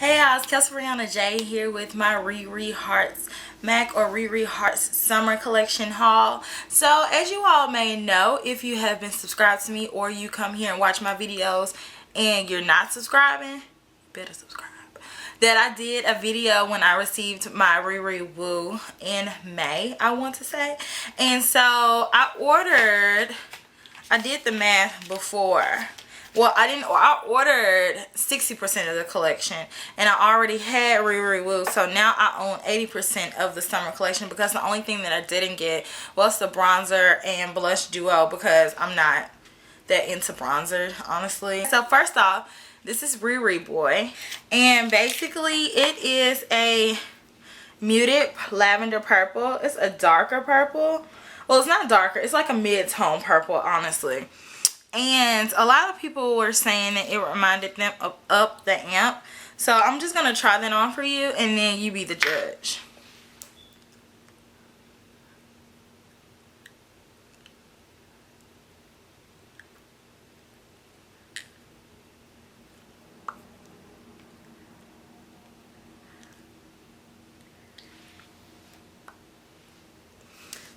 Hey guys, Kelsee Briana Jai here with my RiRi Hearts MAC or RiRi Hearts Summer Collection haul. So as you all may know, if you have been subscribed to me or you come here and watch my videos and you're not subscribing, you better subscribe. That I did a video when I received my RiRi Woo in May, I want to say. And so I did the math before. Well, I ordered 60% of the collection and I already had RiRi Woo, so now I own 80% of the summer collection because the only thing that I didn't get was the bronzer and blush duo because I'm not that into bronzer, honestly. So first off, this is RiRi Boy, and basically it is a muted lavender purple. It's a darker purple. Well, it's not darker, it's like a mid-tone purple, honestly. And a lot of people were saying that it reminded them of Up the Amp. So I'm just going to try that on for you and then you be the judge.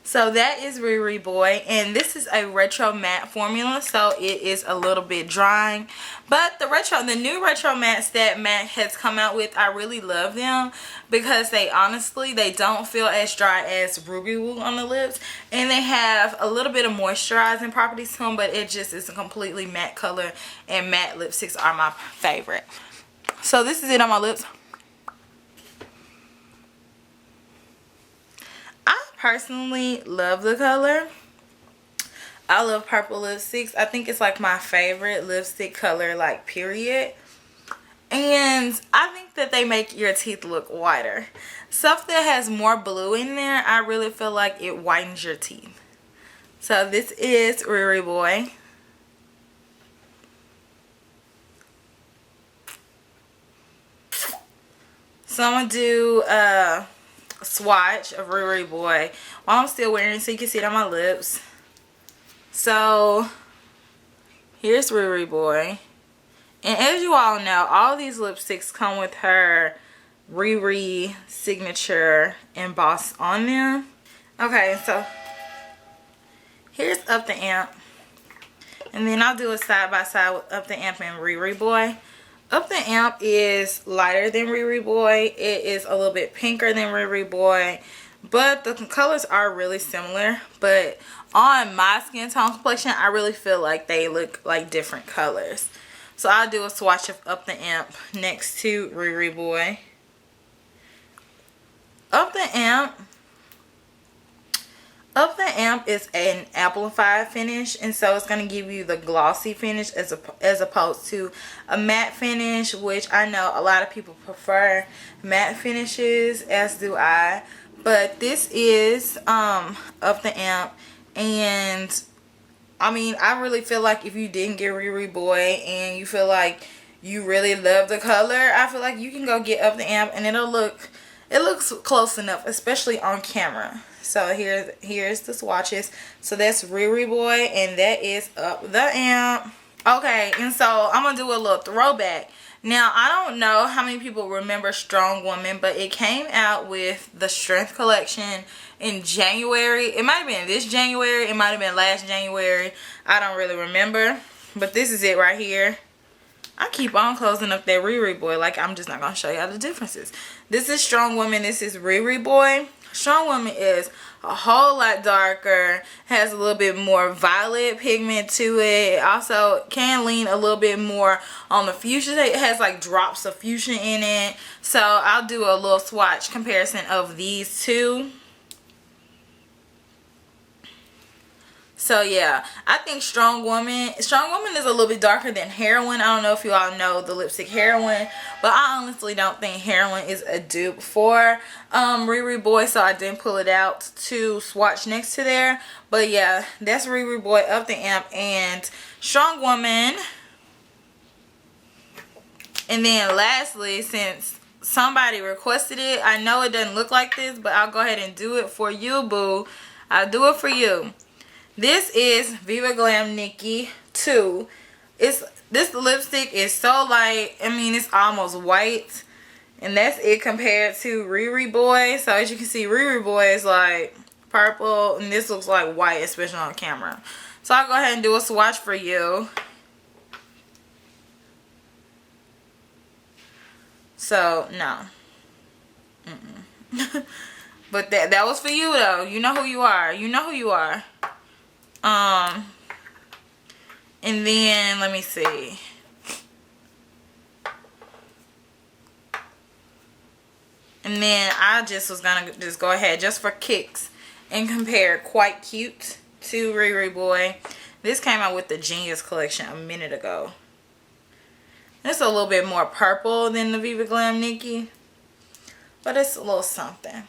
So that is RiRi Boy, and this is a retro matte formula, so it is a little bit drying. But the new retro mattes that MAC has come out with, I really love them because they don't feel as dry as Ruby Woo on the lips, and they have a little bit of moisturizing properties to them, but it just is a completely matte color, and matte lipsticks are my favorite. So this is it on my lips. Personally love the color. I love purple lipsticks. I think it's like my favorite lipstick color, like, period. And I think that they make your teeth look whiter. Stuff that has more blue in there, I really feel like it whitens your teeth. So this is RiRi Boy. So I'm gonna do swatch of RiRi Boy while I'm still wearing it so you can see it on my lips. So here's RiRi Boy, and as you all know, all these lipsticks come with her RiRi signature embossed on them. Okay, so here's Up the Amp, and then I'll do a side by side with Up the Amp and RiRi Boy. Up the Amp is lighter than RiRi Boy. It is a little bit pinker than RiRi Boy, but the colors are really similar. But on my skin tone complexion, I really feel like they look like different colors. So I'll do a swatch of Up the Amp next to RiRi Boy. Up the Amp is an amplified finish, and so it's going to give you the glossy finish as opposed to a matte finish, which I know a lot of people prefer matte finishes, as do I. But this is Up the Amp, and I mean, I really feel like if you didn't get RiRi Boy and you feel like you really love the color, I feel like you can go get Up the Amp and it looks close enough, especially on camera. So here's the swatches. So that's RiRi Boy and that is Up the Amp. Okay, and so I'm gonna do a little throwback. Now, I don't know how many people remember Strong Woman, but it came out with the Strength collection in January. It might have been this January, it might have been last January. I don't really remember, but this is it right here. I keep on closing up that RiRi Boy, like I'm just not gonna show y'all the differences. This is Strong Woman, this is RiRi Boy. Strong Woman is a whole lot darker, has a little bit more violet pigment to it. Also can lean a little bit more on the fuchsia. It has like drops of fuchsia in it. So I'll do a little swatch comparison of these two. So yeah, I think Strong Woman is a little bit darker than Heroin. I don't know if you all know the lipstick Heroin, but I honestly don't think Heroin is a dupe for RiRi Boy, so I didn't pull it out to swatch next to there. But yeah, that's RiRi Boy, Up the Amp, and Strong Woman. And then lastly, since somebody requested it, I know it doesn't look like this, but I'll go ahead and do it for you, boo. I'll do it for you. This is Viva Glam Nikki 2. This lipstick is so light. I mean, it's almost white. And that's it compared to RiRi Boy. So as you can see, RiRi Boy is like purple, and this looks like white, especially on camera. So I'll go ahead and do a swatch for you. So no. But that was for you though. You know who you are. You know who you are. And then let me see. And then I just was gonna just go ahead just for kicks and compare Quite Cute to RiRi Boy. This came out with the Genius collection a minute ago. It's a little bit more purple than the Viva Glam Nikki, but it's a little something.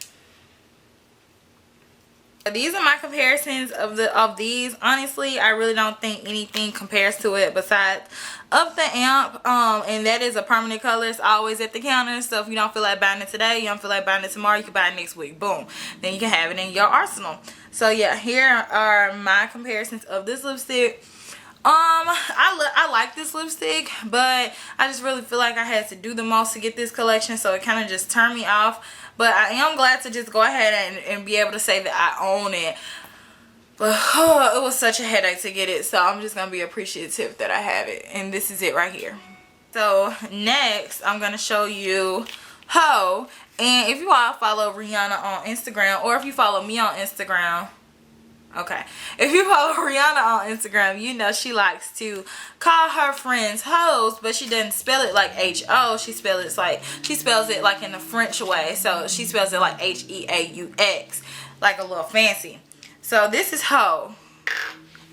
These are my comparisons of these. Honestly, I really don't think anything compares to it besides Up the Amp, and that is a permanent color. It's always at the counter, so if you don't feel like buying it today, you don't feel like buying it tomorrow, you can buy it next week. Boom, then you can have it in your arsenal. So yeah, here are my comparisons of this lipstick. I like this lipstick, but I just really feel like I had to do the most to get this collection, so it kind of just turned me off. But I am glad to just go ahead and be able to say that I own it. But it was such a headache to get it, so I'm just going to be appreciative that I have it. And this is it right here. So next, I'm going to show you Ho. And if you all follow Rihanna on Instagram, or if you follow me on Instagram, okay, if you follow Rihanna on Instagram, you know she likes to call her friends hoes, but she doesn't spell it like H-O. She spells it like in the French way. So she spells it like H-E-A-U-X, like a little fancy. So this is Ho.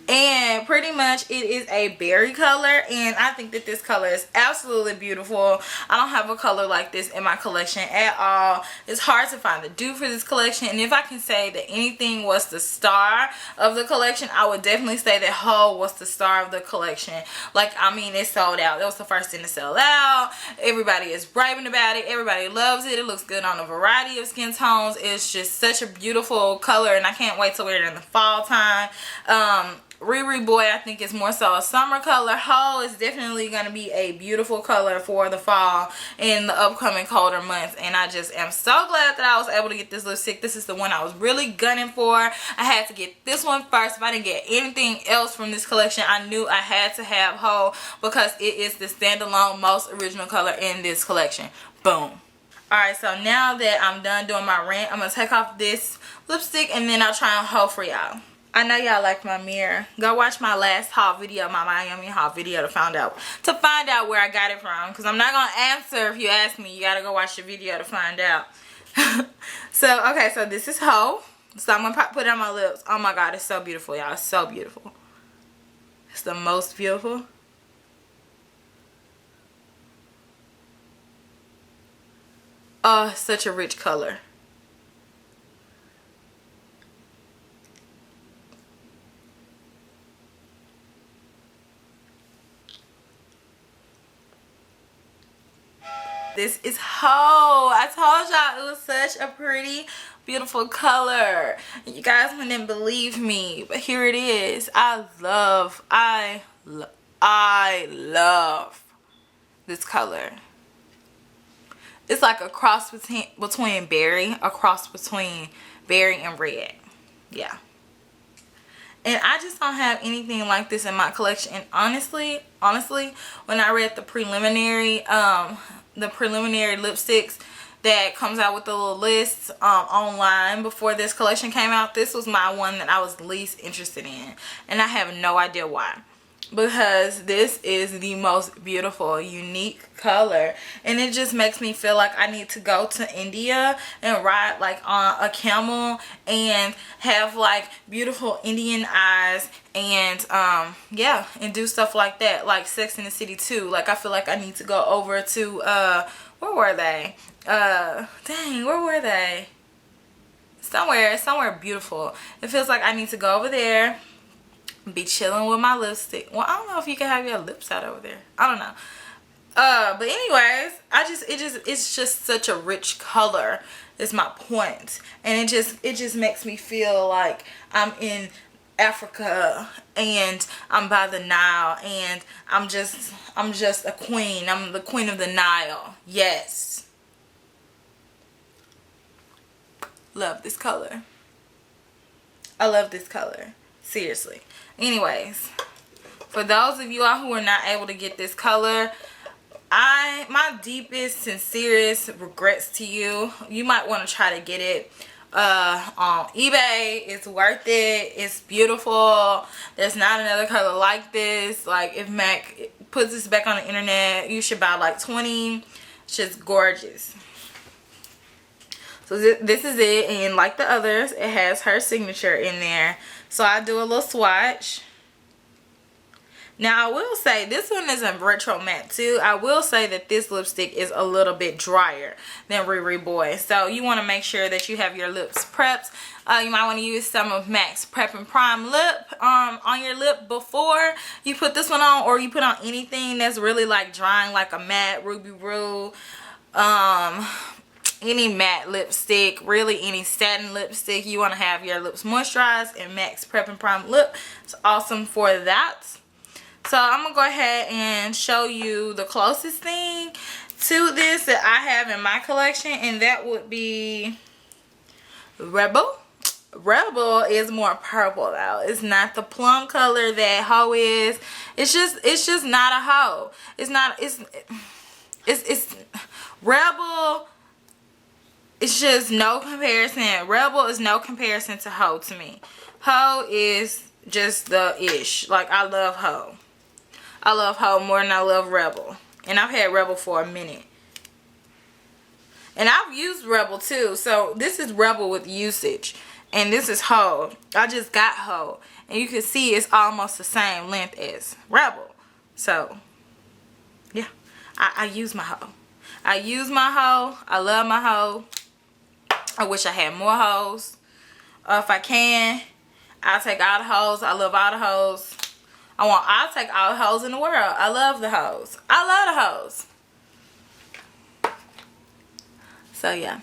And pretty much it is a berry color, and I think that this color is absolutely beautiful. I don't have a color like this in my collection at all. It's hard to find a dupe for this collection, and if I can say that anything was the star of the collection, I would definitely say that Ho was the star of the collection. Like, I mean, it sold out. It was the first thing to sell out. Everybody is raving about it. Everybody loves it. It looks good on a variety of skin tones. It's just such a beautiful color, and I can't wait to wear it in the fall time. RiRi Boy, I think, is more so a summer color. Ho is definitely going to be a beautiful color for the fall in the upcoming colder months. And I just am so glad that I was able to get this lipstick. This is the one I was really gunning for. I had to get this one first. If I didn't get anything else from this collection, I knew I had to have Ho, because it is the standalone most original color in this collection. Boom. Alright, so now that I'm done doing my rant, I'm going to take off this lipstick and then I'll try on Ho for y'all. I know y'all like my mirror. Go watch my last haul video, my Miami haul video, to find out where I got it from. Because I'm not going to answer if you ask me. You got to go watch the video to find out. So, okay, so this is Ho. So I'm going to put it on my lips. Oh my God, it's so beautiful, y'all. It's so beautiful. It's the most beautiful. Oh, such a rich color. This is Ho. I told y'all it was such a pretty, beautiful color. You guys wouldn't believe me, but here it is. I love this color. It's like a cross between berry, and red. Yeah. And I just don't have anything like this in my collection. And honestly, when I read the preliminary lipsticks that comes out with the little lists online before this collection came out, this was my one that I was least interested in. And I have no idea why. Because this is the most beautiful, unique color. And it just makes me feel like I need to go to India and ride like on a camel and have like beautiful Indian eyes and yeah, and do stuff like that, like Sex in the City 2. Like, I feel like I need to go over to where were they? Dang, where were they? Somewhere beautiful. It feels like I need to go over there, be chilling with my lipstick. Well, I don't know if you can have your lips out over there. I don't know. But anyways, it's just such a rich color is my point. And it just makes me feel like I'm in Africa and I'm by the Nile and I'm just a queen. I'm the queen of the Nile. Yes. Love this color. I love this color. Seriously. Anyways, for those of you all who are not able to get this color, my deepest, sincerest regrets to you. You might want to try to get it on eBay. It's worth it. It's beautiful. There's not another color like this. Like, if MAC puts this back on the internet, you should buy like 20. It's just gorgeous. So this is it, and like the others, it has her signature in there. So I do a little swatch. Now I will say this one is a retro matte too. I will say that this lipstick is a little bit drier than RiRi Boy. So you want to make sure that you have your lips prepped. You might want to use some of MAC's Prep and Prime lip on your lip before you put this one on, or you put on anything that's really like drying, like a matte Ruby Roo, any matte lipstick, really any satin lipstick. You want to have your lips moisturized, and MAC's Prep and Prime lip is awesome for that. So I'm going to go ahead and show you the closest thing to this that I have in my collection, and that would be Rebel. Rebel is more purple though. It's not the plum color that Hoe is. It's just not a Hoe. It's Rebel. It's just no comparison. Rebel is no comparison to Hoe to me. Hoe is just the ish. Like, I love Hoe. I love Hoe more than I love Rebel. And I've had Rebel for a minute. And I've used Rebel too. So this is Rebel with usage. And this is Hoe. I just got Hoe. And you can see it's almost the same length as Rebel. So, yeah. I use my Hoe. I use my Hoe. I love my Hoe. I wish I had more Hoes. If I can, I'll take all the Hoes. I love all the Hoes. I'll take all the Hoes in the world. I love the Hoes. I love the Hoes. So yeah.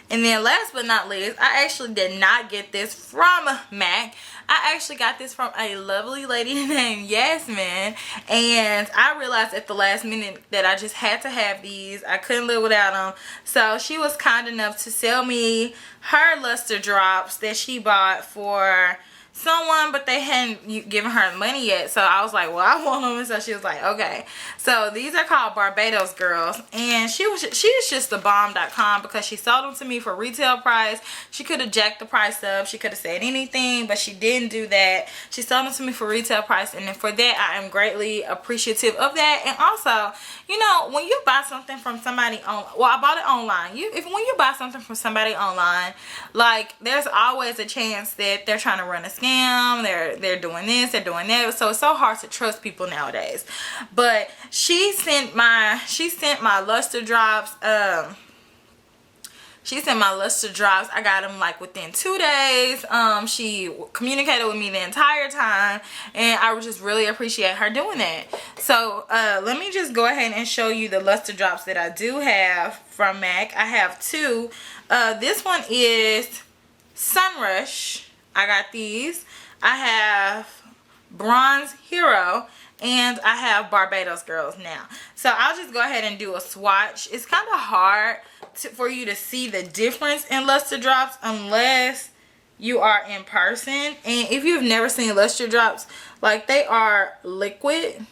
And then last but not least, I actually did not get this from MAC. I actually got this from a lovely lady named Yasmin. And I realized at the last minute that I just had to have these. I couldn't live without them. So she was kind enough to sell me her luster drops that she bought for someone, but they hadn't given her money yet. So I was like, well, I want them. And so she was like, okay. So these are called Barbados Girls, and she's just the bomb.com because she sold them to me for retail price. She could have jacked the price up. She could have said anything, but she didn't do that. She sold them to me for retail price, and then for that I am greatly appreciative of that. And also, you know, when you buy something from somebody on, well, I bought it online. When you buy something from somebody online, like, there's always a chance that they're trying to run a scam. They're doing this, they're doing that. So it's so hard to trust people nowadays. But she sent my luster drops. She sent my luster drops. I got them like within 2 days. She communicated with me the entire time, and I would just really appreciate her doing that. So let me just go ahead and show you the luster drops that I do have from MAC. I have two. This one is Sunrush. I got these. I have Bronze Hero, and I have Barbados Girls now. So I'll just go ahead and do a swatch. It's kind of hard for you to see the difference in luster drops unless you are in person. And if you've never seen luster drops, like, they are liquid.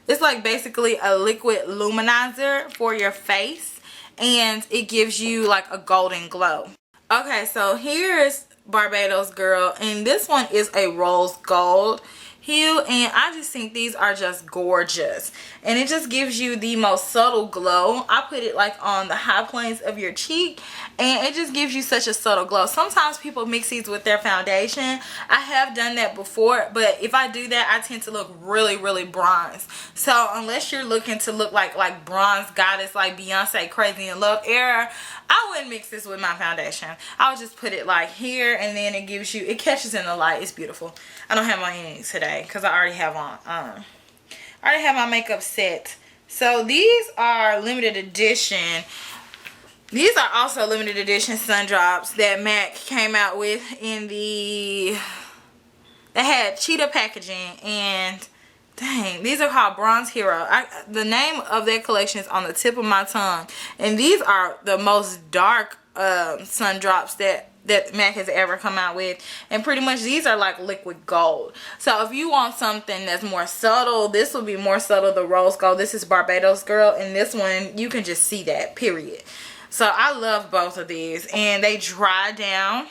It's like basically a liquid luminizer for your face, and it gives you like a golden glow. Okay, so here's Barbados Girl, and this one is a rose gold hue, and I just think these are just gorgeous, and it just gives you the most subtle glow. I put it like on the high planes of your cheek, and it just gives you such a subtle glow. Sometimes people mix these with their foundation. I have done that before, but if I do that, I tend to look really, really bronze. So unless you're looking to look like bronze goddess, like Beyonce Crazy in Love era, I wouldn't mix this with my foundation. I would just put it like here, and then it gives you, it catches in the light. It's beautiful. I don't have my any today because I already have on. I already have my makeup set. So these are limited edition. These are also limited edition sun drops that MAC came out with in the, they had cheetah packaging, and dang, these are called Bronze Hero. The name of their collection is on the tip of my tongue, and these are the most dark sun drops that MAC has ever come out with, and pretty much these are like liquid gold. So if you want something that's more subtle, this will be more subtle, the rose gold. This is Barbados Girl, and this one you can just see that, period. So I love both of these, and they dry down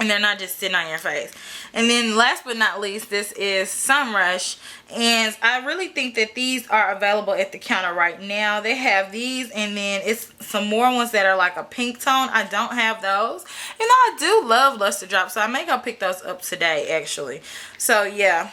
and they're not just sitting on your face. And then last but not least, this is Sunrush, and I really think that these are available at the counter right now. They have these, and then it's some more ones that are like a pink tone. I don't have those. You know, I do love luster drops, so I may go pick those up today actually. So yeah,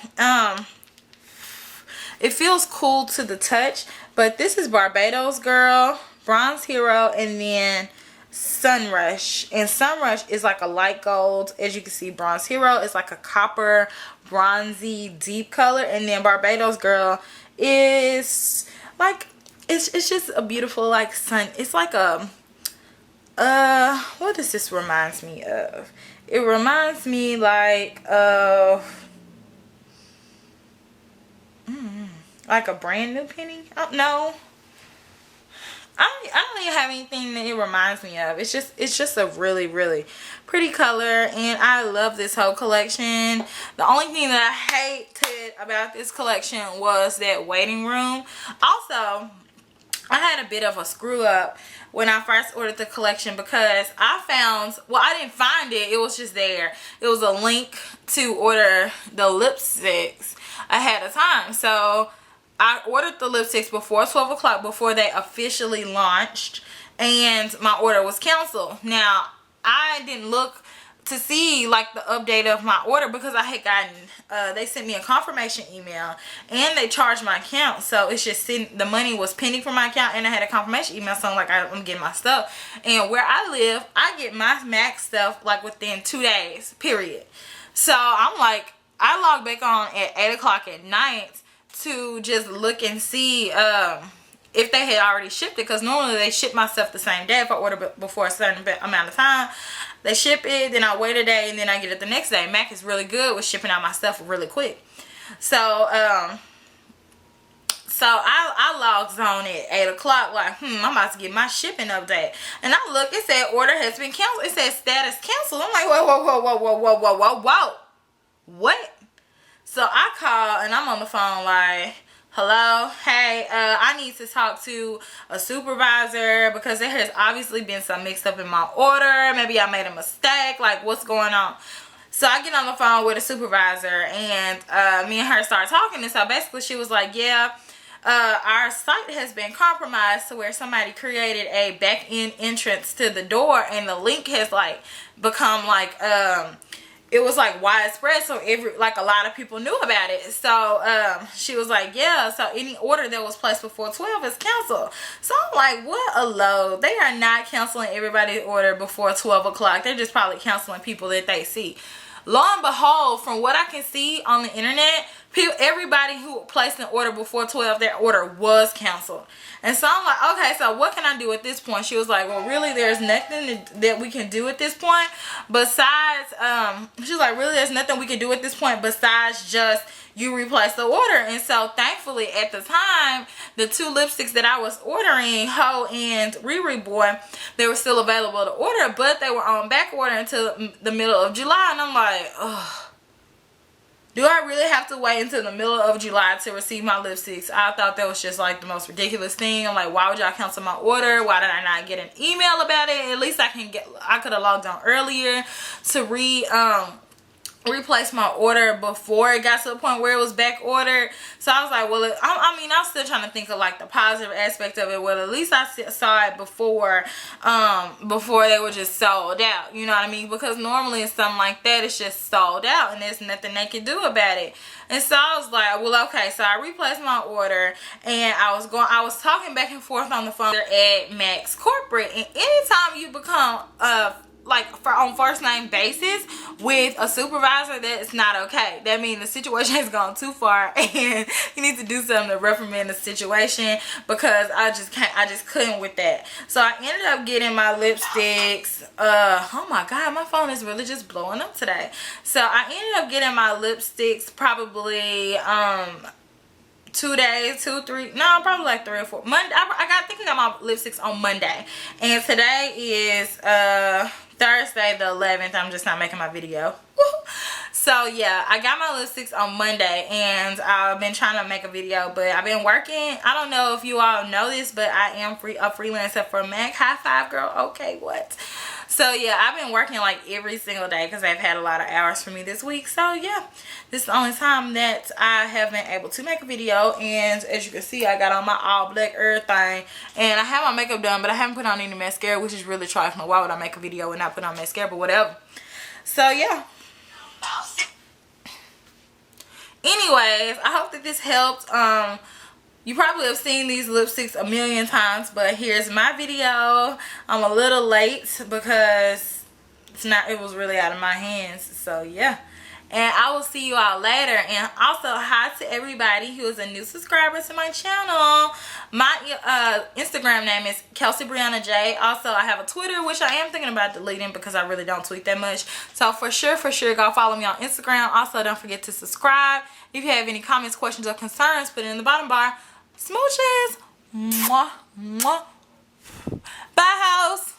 it feels cool to the touch. But this is Barbados Girl, Bronze Hero, and then Sunrush. And Sunrush is like a light gold. As you can see, Bronze Hero is like a copper bronzy deep color, and then Barbados Girl is like, it's just a beautiful like sun. It's like a what does this reminds me of? It reminds me like of like a brand new penny. Oh, no, I don't even have anything that it reminds me of. It's just a really, really pretty color, and I love this whole collection. The only thing that I hated about this collection was that waiting room. Also, I had a bit of a screw up when I first ordered the collection, because I found, well, I didn't find it, it was just there. It was a link to order the lipsticks ahead of time. So I ordered the lipsticks before 12 o'clock, before they officially launched, and my order was canceled. Now, I didn't look to see like the update of my order, because I had gotten, they sent me a confirmation email, and they charged my account. So it's just sitting, the money was pending for my account, and I had a confirmation email, so I'm like, I'm getting my stuff. And where I live, I get my MAC stuff like within 2 days, period. So I'm like, I logged back on at 8 o'clock at night to just look and see if they had already shipped it, because normally they ship my stuff the same day if I order before a certain amount of time. They ship it, then I wait a day, and then I get it the next day. MAC is really good with shipping out my stuff really quick. So I logged on at 8 o'clock like, I'm about to get my shipping update. And I look, it said order has been canceled. It said status canceled. I'm like, whoa. What? So I call, and I'm on the phone like, hello, hey, I need to talk to a supervisor, because there has obviously been some mixed up in my order. Maybe I made a mistake. Like, what's going on? So I get on the phone with a supervisor, and me and her start talking. And so basically she was like, yeah, our site has been compromised to where somebody created a back-end entrance to the door, and the link has like become like it was like widespread, so like a lot of people knew about it. So she was like, yeah, so any order that was placed before 12 is canceled. So I'm like, what a load. They are not canceling everybody's order before 12 o'clock. They're just probably canceling people that they see. Lo and behold, from what I can see on the internet, everybody who placed an order before 12, their order was canceled. And so I'm like, okay, so what can I do at this point? She was like, well, really, there's nothing that we can do at this point besides, she's like, really, there's nothing we can do at this point besides just you replace the order. And so thankfully at the time, the two lipsticks that I was ordering, Ho and RiRi Boy, they were still available to order, but they were on back order until the middle of July. And I'm like, ugh. Do I really have to wait until the middle of July to receive my lipsticks? I thought that was just like the most ridiculous thing. I'm like, why would y'all cancel my order? Why did I not get an email about it? At least I could have logged on earlier to replace my order before it got to the point where it was back ordered. So I was like, well, I mean, I'm still trying to think of like the positive aspect of it. Well, at least I saw it before they were just sold out, you know what I mean? Because normally in something like that, it's just sold out and there's nothing they can do about it. And so I was like, well, okay, so I replaced my order, and I was talking back and forth on the phone at Max Corporate. And anytime you become like on first name basis with a supervisor, that's not okay. That means the situation has gone too far, and you need to do something to reprimand the situation, because I just couldn't with that. So I ended up getting my lipsticks. Oh my god, my phone is really just blowing up today. So I ended up getting my lipsticks probably 2 days, 2, 3, no, probably like 3 or 4. Monday, I think I got my lipsticks on Monday, and today is Thursday the 11th. I'm just not making my video. So yeah, I got my lipsticks on Monday, and I've been trying to make a video, but I've been working. I don't know if you all know this, but I am a freelancer for MAC. High five, girl. Okay, what? So yeah, I've been working like every single day because I've had a lot of hours for me this week. So yeah, this is the only time that I have been able to make a video. And as you can see, I got on my all black everything, and I have my makeup done, but I haven't put on any mascara, which is really trifling. Why would I make a video and not put on mascara? But whatever. So yeah. Anyways, I hope that this helped. You probably have seen these lipsticks a million times, but here's my video. I'm a little late because it was really out of my hands. So yeah, and I will see you all later. And also, hi to everybody who is a new subscriber to my channel. My Instagram name is Kelsee Briana Jai. Also, I have a Twitter, which I am thinking about deleting because I really don't tweet that much. So for sure, go follow me on Instagram. Also, don't forget to subscribe. If you have any comments, questions, or concerns, put it in the bottom bar. Smooches. Mwah, mwah. Bye, house.